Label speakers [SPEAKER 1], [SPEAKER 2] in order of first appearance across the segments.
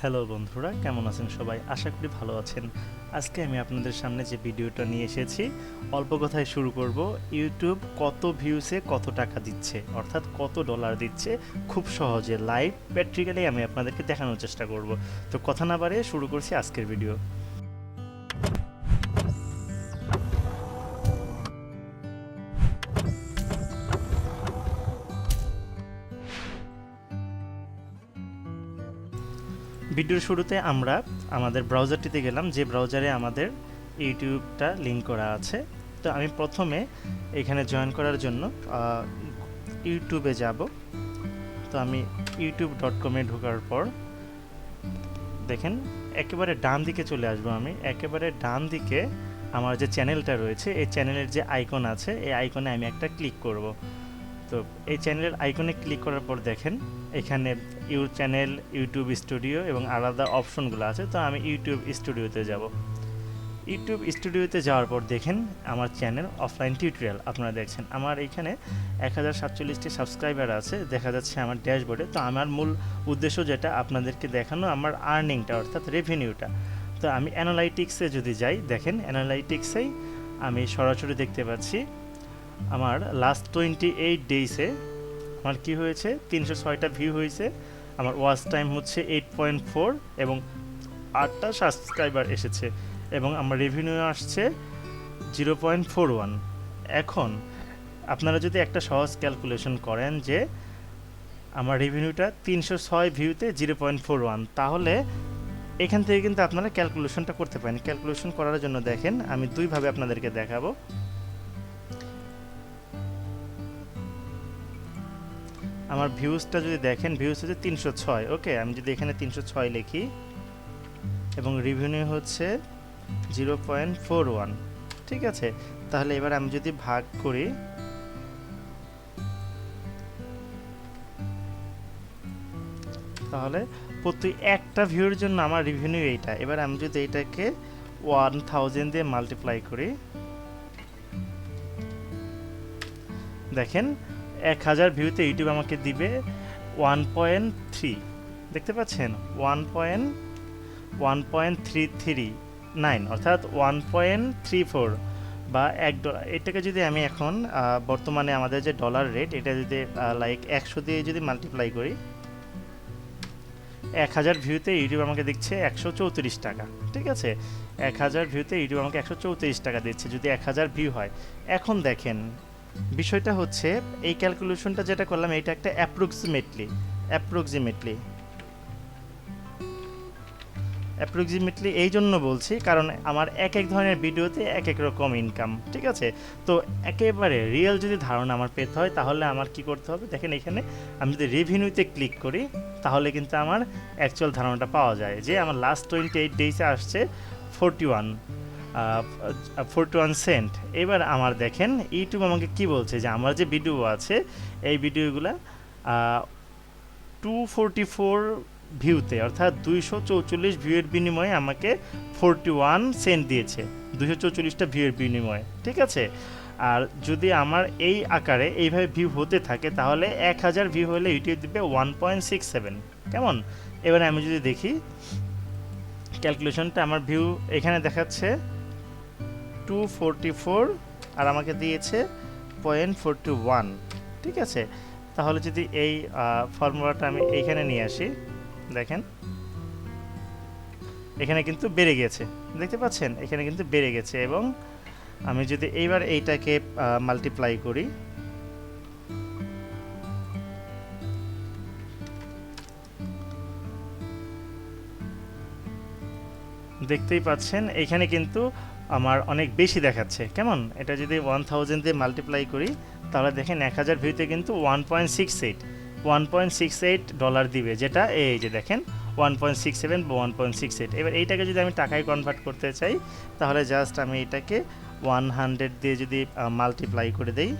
[SPEAKER 1] Hello বন্ধুরা, কেমন আছেন সবাই? আশা করি ভালো আছেন। আজকে আমি আপনাদের সামনে যে ভিডিওটা নিয়ে এসেছি, অল্প কথায় শুরু করব। ইউটিউব কত ভিউসে কত টাকা দিচ্ছে, অর্থাৎ কত ডলার দিচ্ছে, খুব সহজে লাইভ প্র্যাকটিক্যালি আমি আপনাদেরকে দেখানোর চেষ্টা করব। তো কথা না বাড়িয়ে শুরু করছি আজকের ভিডিও। ভিডিওর শুরুতে আমরা আমাদের ব্রাউজারটিতে গেলাম, যে ব্রাউজারে আমাদের ইউটিউবটা লিঙ্ক করা আছে। তো আমি প্রথমে এখানে জয়েন করার জন্য ইউটিউবে যাব। তো আমি youtube.com-এ ঢোকার পর দেখেন একেবারে ডান দিকে চলে আসবো। আমি একেবারে ডান দিকে আমার যে চ্যানেলটা রয়েছে, এই চ্যানেলের যে আইকন আছে, এই আইকনে আমি একটা ক্লিক করব। তো এই চ্যানেলের আইকনে ক্লিক করার পর দেখেন এখানে চ্যানেল, ইউটিউব স্টুডিও এবং আলাদা অপশনগুলো আছে। তো আমি ইউটিউব স্টুডিওতে যাব। ইউটিউব স্টুডিওতে যাওয়ার পর দেখেন আমার চ্যানেল অফলাইন টিউটোরিয়াল আপনারা দেখছেন। আমার এখানে 1047টি সাবস্ক্রাইবার আছে, দেখা যাচ্ছে আমার ড্যাশবোর্ডে। তো আমার মূল উদ্দেশ্য যেটা আপনাদেরকে দেখানো, আমার আর্নিংটা অর্থাৎ রেভিনিউটা। তো আমি অ্যানালাইটিক্সে যদি যাই, দেখেন অ্যানালাইটিক্সেই আমি সরাসরি দেখতে পাচ্ছি আমার লাস্ট 28 ডেইসে আমার কি হয়েছে, 306টা ভিউ হয়েছে, আমার ওয়াচ টাইম হচ্ছে 8.4 এবং 8টা সাবস্ক্রাইবার এসেছে এবং আমার রেভিনিউ আসছে 0.41। এখন আপনারা যদি একটা সহজ ক্যালকুলেশন করেন যে আমার রেভিনিউটা 306 ভিউতে 0.41, তাহলে এখান থেকে কিন্তু আপনারা ক্যালকুলেশনটা করতে পারেন। ক্যালকুলেশন করার জন্য দেখেন আমি দুইভাবে আপনাদেরকে দেখাবো। আমার ভিউজটা যদি দেখেন, ভিউজ হচ্ছে 306। ওকে, আমি যদি এখানে 306 লিখি এবং রেভিনিউ হচ্ছে 0.41, ঠিক আছে। তাহলে এবার আমি যদি ভাগ করি, তাহলে প্রতি একটা ভিউর জন্য আমার রেভিনিউ এইটা। এবার আমি যদি এইটাকে 1000 দিয়ে মাল্টিপ্লাই করি, দেখেন 1000 ভিউতে ইউটিউব আমাকে দিবে 1.3, দেখতে পাচ্ছেন 1.339, অর্থাৎ 1.34 বা $1। এটাকে যদি আমি এখন বর্তমানে আমাদের যে ডলার রেট, এটা যদি লাইক 100 দিয়ে যদি মাল্টিপ্লাই করি, 1000 ভিউতে ইউটিউব আমাকে দিচ্ছে 134 টাকা, ঠিক আছে। 1000 ভিউতে ইউটিউব আমাকে 134 টাকা দিচ্ছে যদি 1000 ভিউ হয়। এখন দেখেন বিষয়টা হচ্ছে, এই ক্যালকুলেশনটা যেটা করলাম এটা একটা অ্যাপ্রক্সিমেটলি এই জন্য বলছি কারণ আমার এক এক ধরনের ভিডিওতে এক এক রকম ইনকাম, ঠিক আছে। তো একেবারে রিয়েল যদি ধারণা আমার পেতে হয়, তাহলে আমার কি করতে হবে, দেখেন এখানে আমি যদি রেভিনিউতে ক্লিক করি, তাহলে কিন্তু আমার অ্যাকচুয়াল ধারণাটা পাওয়া যায় যে আমার লাস্ট 28 ডেইসে আসছে 41 সেন্ট। এবার আমার দেখেন ইউটিউব আমাকে কি বলছে যে আমার যে ভিডিও আছে, এই ভিডিওগুলা 244 ভিউতে, অর্থাৎ 244 ভিউয়ের বিনিময়ে আমাকে 41 সেন্ট দিয়েছে, 244টা ভিউয়ের বিনিময়ে, ঠিক আছে। আর যদি আমার এই আকারে এইভাবে ভিউ হতে থাকে, তাহলে 1000 ভিউ হলে ইউটিউব দিবে 1.67। কেমন? এবারে আমি যদি দেখি ক্যালকুলেশনটা, আমার ভিউ এখানে দেখাচ্ছে 244 আর আমাকে দিয়েছে 0.41, ঠিক আছে। তাহলে যদি এই ফর্মুলাটা আমি এইখানে নিয়ে আসি, দেখেন এখানে কিন্তু বেড়ে গেছে, দেখতে পাচ্ছেন এখানে কিন্তু বেড়ে গেছে। এবং আমি যদি এইবার এইটাকে মাল্টিপ্লাই করি, দেখতেই পাচ্ছেন এইখানে কিন্তু আমার অনেক বেশি দেখাচ্ছে। কেমন? এটা যদি 1000 দিয়ে মাল্টিপ্লাই করি, তাহলে দেখেন 1000 ভিউতে কিন্তু 1.68 ডলার দিবে, যেটা এই যে দেখেন 1.67 বা 1.68। এবার এইটাকে যদি আমি টাকায় কনভার্ট করতে চাই, তাহলে জাস্ট আমি এটাকে 100 দিয়ে যদি মাল্টিপ্লাই করে দেই,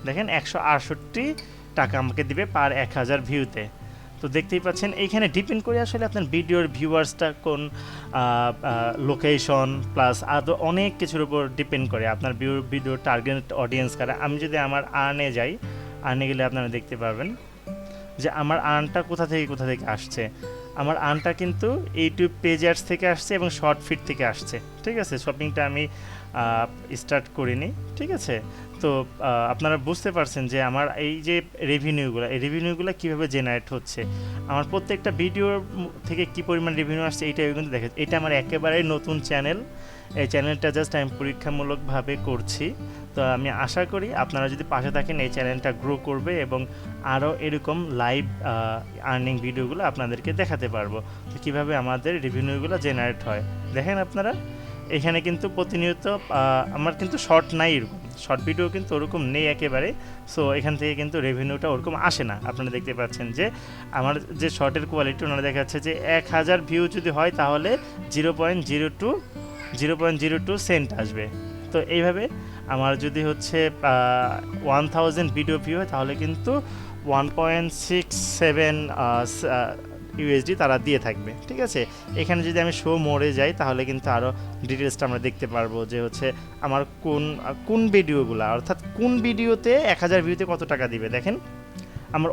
[SPEAKER 1] দেখেন 168 টাকা আমাকে দিবে পার 1000 ভিউতে। তো দেখতেই পাচ্ছেন এইখানে ডিপেন্ড করে আসলে আপনার ভিডিওর ভিউয়ার্সটা কোন, লোকেশন প্লাস আরও অনেক কিছুর উপর ডিপেন্ড করে আপনার ভিডিওর টার্গেট অডিয়েন্স কারা। আমি যদি আমার আর্নে যাই, আর্নে গেলে আপনারা দেখতে পারবেন যে আমার আর্নটা কোথা থেকে আসছে। আমার আর্নটা কিন্তু ইউটিউব পেজ অ্যাডস থেকে আসছে এবং শর্ট ফিড থেকে আসছে। ঠিক আছে, শপিংটা আমি স্টার্ট করিনি। ঠিক আছে, তো আপনারা বুঝতে পারছেন যে আমার এই যে রেভিনিউগুলো কীভাবে জেনারেট হচ্ছে, আমার প্রত্যেকটা ভিডিওর থেকে কী পরিমাণ রেভিনিউ আসছে এইটাও কিন্তু দেখে। এটা আমার একেবারেই নতুন চ্যানেল, এই চ্যানেলটা জাস্ট আমি পরীক্ষামূলকভাবে করছি। তো আমি আশা করি আপনারা যদি পাশে থাকেন এই চ্যানেলটা গ্রো করবে এবং আরও এরকম লাইভ আর্নিং ভিডিওগুলো আপনাদেরকে দেখাতে পারবো, তো কীভাবে আমাদের রেভিনিউগুলো জেনারেট হয়। দেখেন আপনারা এখানে কিন্তু প্রতিনিয়ত আমার কিন্তু শর্ট নাই, এরকম শর্ট ভিডিও কিন্তু ওরকম নেই একেবারে। সো এখান থেকে কিন্তু রেভিনিউটা ওরকম আসে না। আপনারা দেখতে পাচ্ছেন যে আমার যে শর্টের কোয়ালিটি ওনারা দেখাচ্ছে যে 1000 ভিউ যদি হয় তাহলে 0.02 সেন্ট আসবে। তো এইভাবে আমার যদি হচ্ছে 1000 ভিডিও ভিউ হয় তাহলে কিন্তু 1.67 ইউএসডি তারা দিয়ে থাকবে। ঠিক আছে, এখানে যদি আমি শো মোড়ে যাই তাহলে কিন্তু আরও ডিটেলসটা আমরা দেখতে পারবো যে হচ্ছে আমার কোন ভিডিওগুলো, অর্থাৎ কোন ভিডিওতে 1000 ভিউতে কত টাকা দিবে। দেখেন আমার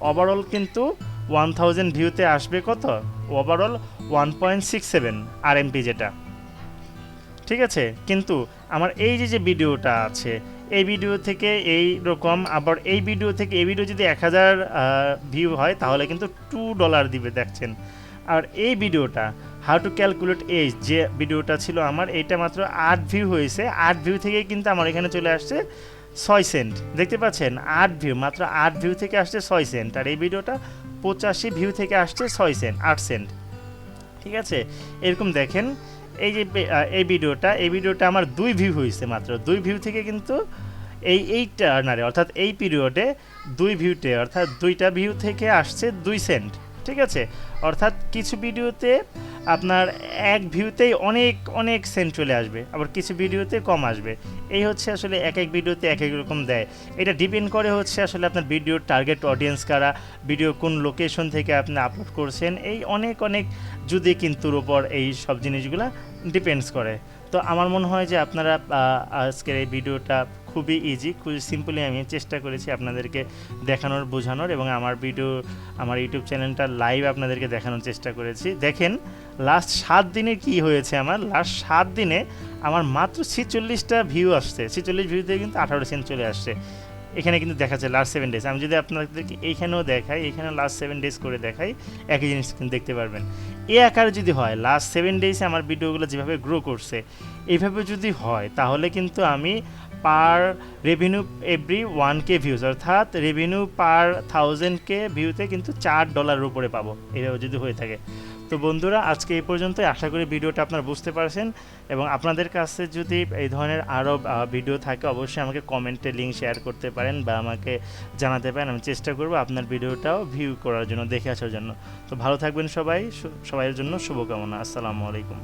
[SPEAKER 1] ওভারঅল কিন্তু 1000 ভিউতে আসবে কত, ওভারঅল 1.67 আরএমপি যেটা। ঠিক আছে, কিন্তু আমার এই যে ভিডিওটা আছে এই ভিডিও থেকে এই রকম, আবার এই ভিডিও থেকে এই ভিডিও যদি 1000 ভিউ হয় তাহলে কিন্তু $2 দিবে, দেখছেন। আর এই ভিডিওটা হাউ টু ক্যালকুলেট এজ যে ভিডিওটা ছিল আমার, এইটা মাত্র 8 ভিউ হয়েছে, 8 ভিউ থেকে কিন্তু আমার এখানে চলে আসছে 6 সেন্ট। দেখতে পাচ্ছেন 8 ভিউ, মাত্র 8 ভিউ থেকে আসছে 6 সেন্ট। আর এই ভিডিওটা 85 ভিউ থেকে আসছে 8 সেন্ট। ঠিক আছে, এরকম দেখেন এই যে এই ভিডিওটা আমার 2 ভিউ হয়েছে, মাত্র 2 ভিউ থেকে কিন্তু এই টার্নারে অর্থাৎ এই পিরিয়ডে 2 ভিউতে অর্থাৎ 2টা ভিউ থেকে আসছে 2 সেন্ট। ঠিক আছে, অর্থাৎ কিছু ভিডিওতে আপনার 1 ভিউতেই অনেক সেন্ট চলে আসবে, আবার কিছু ভিডিওতে কম আসবে। এই হচ্ছে আসলে এক ভিডিওতে এক রকম দেয়। এটা ডিপেন্ড করে হচ্ছে আসলে আপনার ভিডিওর টার্গেট অডিয়েন্স কারা, ভিডিও কোন লোকেশন থেকে আপনি আপলোড করছেন, এই অনেক যদি কিন্তুর ওপর এই সব জিনিসগুলো ডিপেন্ডস করে। তো আমার মনে হয় যে আপনারা আজকের এই ভিডিওটা খুবই ইজি, খুবই সিম্পলি আমি চেষ্টা করেছি আপনাদেরকে দেখানোর, বোঝানোর, এবং আমার ইউটিউব চ্যানেলটা লাইভ আপনাদেরকে দেখানোর চেষ্টা করেছি। দেখেন লাস্ট 7 দিনে কি হয়েছে, আমার লাস্ট 7 দিনে আমার মাত্র 46টা ভিউ আসছে, 46 ভিউতে কিন্তু 18 সেন্ট চলে আসছে। এখানে কিন্তু দেখাচ্ছে লাস্ট 7 ডেজ। আমি যদি আপনাদেরকে এইখানেও দেখাই, এখানেও লাস্ট 7 ডেজ করে দেখাই, একই জিনিস কিন্তু দেখতে পারবেন। এই আকারে যদি হয় লাস্ট 7 ডেজে আমার ভিডিওগুলো যেভাবে গ্রো করছে এইভাবে যদি হয় তাহলে কিন্তু আমি পার রেভিনিউ এভরি 1K ভিউজ, অর্থাৎ রেভিনিউ পার 1000K ভিউতে কিন্তু $4 উপরে পাবো, এইভাবে যদি হয়ে থাকে। তো বন্ধুরা আজকে এই পর্যন্তই, আশা করি ভিডিওটা আপনারা বুঝতে পারছেন, এবং আপনাদের কাছে যদি এই ধরনের আরও ভিডিও থাকে অবশ্যই আমাকে কমেন্টে লিঙ্ক শেয়ার করতে পারেন বা আমাকে জানাতে পারেন। আমি চেষ্টা করব আপনার ভিডিওটাও ভিউ করার জন্য, দেখে আসার জন্য। তো ভালো থাকবেন সবাই, সবাইয়ের জন্য শুভকামনা। আসসালামু আলাইকুম।